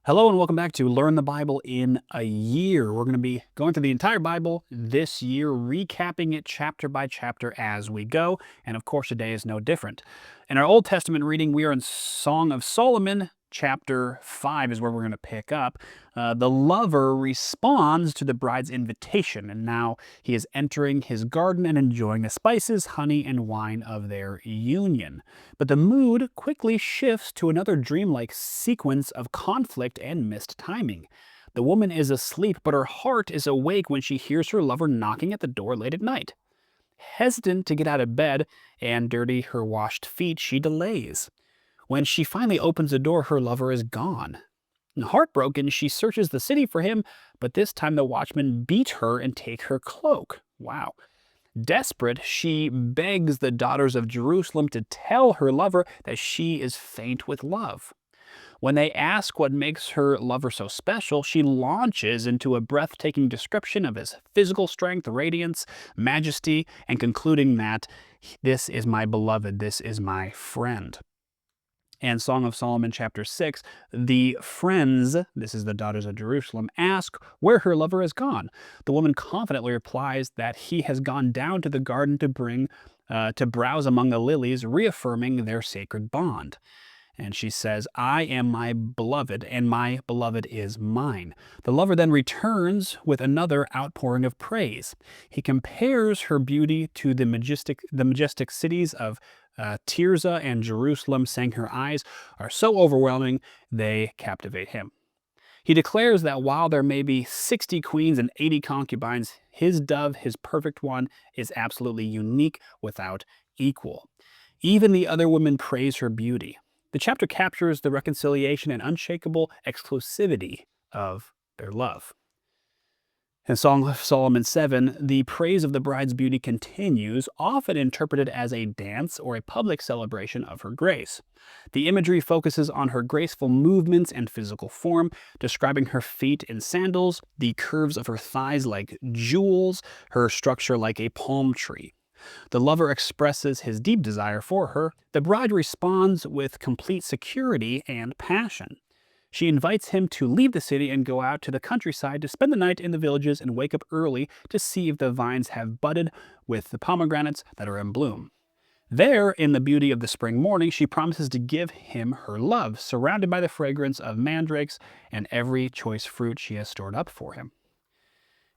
Hello and welcome back to Learn the Bible in a Year. We're going to be going through the entire Bible this year, recapping it chapter by chapter as we go. And of course, today is no different. In our Old Testament reading, we are in Song of Solomon. Chapter 5 is where we're going to pick up. The lover responds to the bride's invitation, and now he is entering his garden and enjoying the spices, honey, and wine of their union. But the mood quickly shifts to another dreamlike sequence of conflict and missed timing. The woman is asleep, but her heart is awake when she hears her lover knocking at the door late at night. Hesitant to get out of bed and dirty her washed feet, she delays. When she finally opens the door, her lover is gone. And heartbroken, she searches the city for him, but this time the watchmen beat her and take her cloak. Wow. Desperate, she begs the daughters of Jerusalem to tell her lover that she is faint with love. When they ask what makes her lover so special, she launches into a breathtaking description of his physical strength, radiance, majesty, and concluding that this is my beloved, this is my friend. And Song of Solomon chapter 6, the friends, this is the daughters of Jerusalem, ask where her lover has gone. The woman confidently replies that he has gone down to the garden to browse among the lilies, reaffirming their sacred bond. And she says, I am my beloved, and my beloved is mine. The lover then returns with another outpouring of praise. He compares her beauty to the majestic cities of Tirzah and Jerusalem, saying her eyes are so overwhelming they captivate him. He declares that while there may be 60 queens and 80 concubines, his dove, his perfect one, is absolutely unique without equal. Even the other women praise her beauty. The chapter captures the reconciliation and unshakable exclusivity of their love. In Song of Solomon 7, the praise of the bride's beauty continues, often interpreted as a dance or a public celebration of her grace. The imagery focuses on her graceful movements and physical form, describing her feet in sandals, the curves of her thighs like jewels, her structure like a palm tree. The lover expresses his deep desire for her. The bride responds with complete security and passion. She invites him to leave the city and go out to the countryside to spend the night in the villages and wake up early to see if the vines have budded with the pomegranates that are in bloom. There, in the beauty of the spring morning, she promises to give him her love, surrounded by the fragrance of mandrakes and every choice fruit she has stored up for him.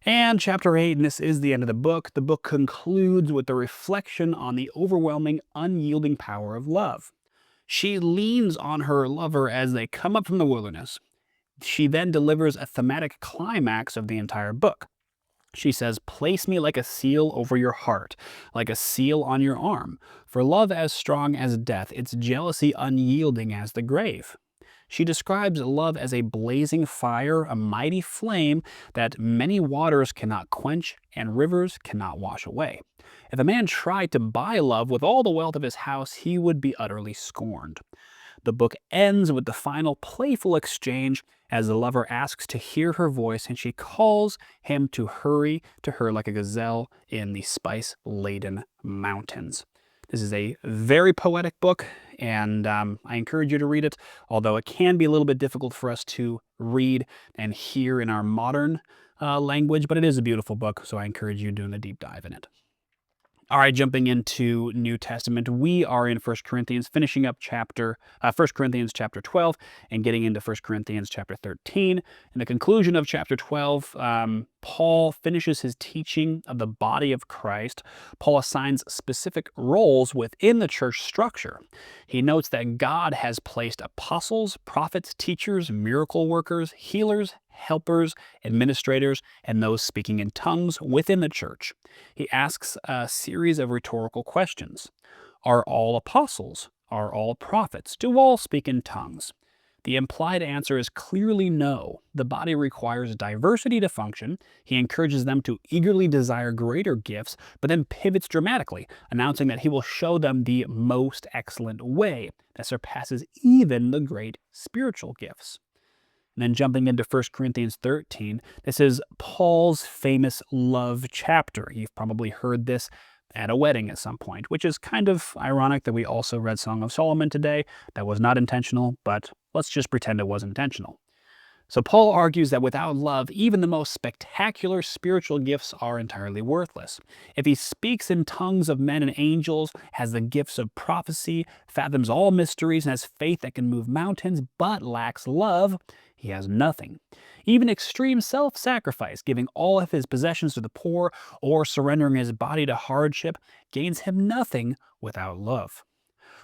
And chapter 8, and this is the end of the book concludes with the reflection on the overwhelming, unyielding power of love. She leans on her lover as they come up from the wilderness. She then delivers a thematic climax of the entire book. She says, place me like a seal over your heart, like a seal on your arm. For love as strong as death, its jealousy unyielding as the grave. She describes love as a blazing fire, a mighty flame that many waters cannot quench and rivers cannot wash away. If a man tried to buy love with all the wealth of his house, he would be utterly scorned. The book ends with the final playful exchange as the lover asks to hear her voice and she calls him to hurry to her like a gazelle in the spice-laden mountains. This is a very poetic book, and I encourage you to read it, although it can be a little bit difficult for us to read and hear in our modern language, but it is a beautiful book, so I encourage you doing a deep dive in it. All right, jumping into New Testament, we are in 1 Corinthians, finishing up 1 Corinthians chapter 12 and getting into 1 Corinthians chapter 13. In the conclusion of chapter 12, Paul finishes his teaching of the body of Christ. Paul assigns specific roles within the church structure. He notes that God has placed apostles, prophets, teachers, miracle workers, healers, helpers, administrators, and those speaking in tongues within the church. He asks a series of rhetorical questions. Are all apostles? Are all prophets? Do all speak in tongues? The implied answer is clearly no. The body requires diversity to function. He encourages them to eagerly desire greater gifts, but then pivots dramatically, announcing that he will show them the most excellent way that surpasses even the great spiritual gifts. And then jumping into 1 Corinthians 13, this is Paul's famous love chapter. You've probably heard this at a wedding at some point, which is kind of ironic that we also read Song of Solomon today. That was not intentional, but let's just pretend it was intentional. So Paul argues that without love, even the most spectacular spiritual gifts are entirely worthless. If he speaks in tongues of men and angels, has the gifts of prophecy, fathoms all mysteries, and has faith that can move mountains, but lacks love, he has nothing. Even extreme self-sacrifice, giving all of his possessions to the poor or surrendering his body to hardship, gains him nothing without love.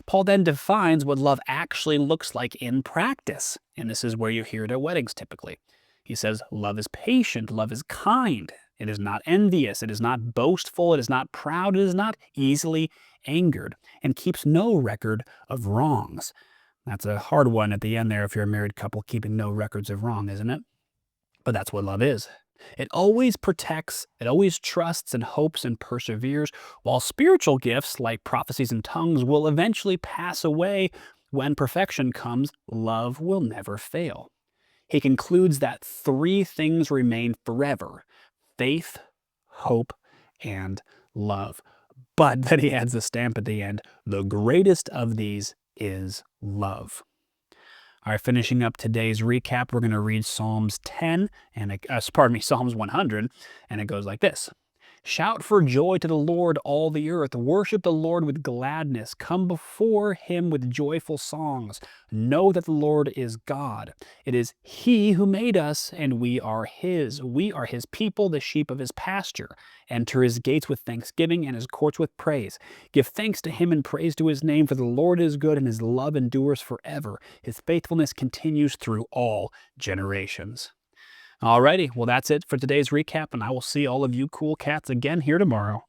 Paul then defines what love actually looks like in practice. And this is where you hear it at weddings typically. He says, love is patient, love is kind, it is not envious, it is not boastful, it is not proud, it is not easily angered, and keeps no record of wrongs. That's a hard one at the end there if you're a married couple, keeping no records of wrong, isn't it? But that's what love is. It always protects, it always trusts and hopes and perseveres, while spiritual gifts like prophecies and tongues will eventually pass away. When perfection comes, love will never fail. He concludes that three things remain forever: faith, hope, and love. But then he adds a stamp at the end: the greatest of these is love. All right, finishing up today's recap, we're going to read Psalms 10 and Psalms 100, and it goes like this. Shout for joy to the Lord, all the earth. Worship the Lord with gladness. Come before him with joyful songs. Know that the Lord is God. It is he who made us, and we are his. We are his people, the sheep of his pasture. Enter his gates with thanksgiving and his courts with praise. Give thanks to him and praise to his name, for the Lord is good, and his love endures forever. His faithfulness continues through all generations. Alrighty, well that's it for today's recap, and I will see all of you cool cats again here tomorrow.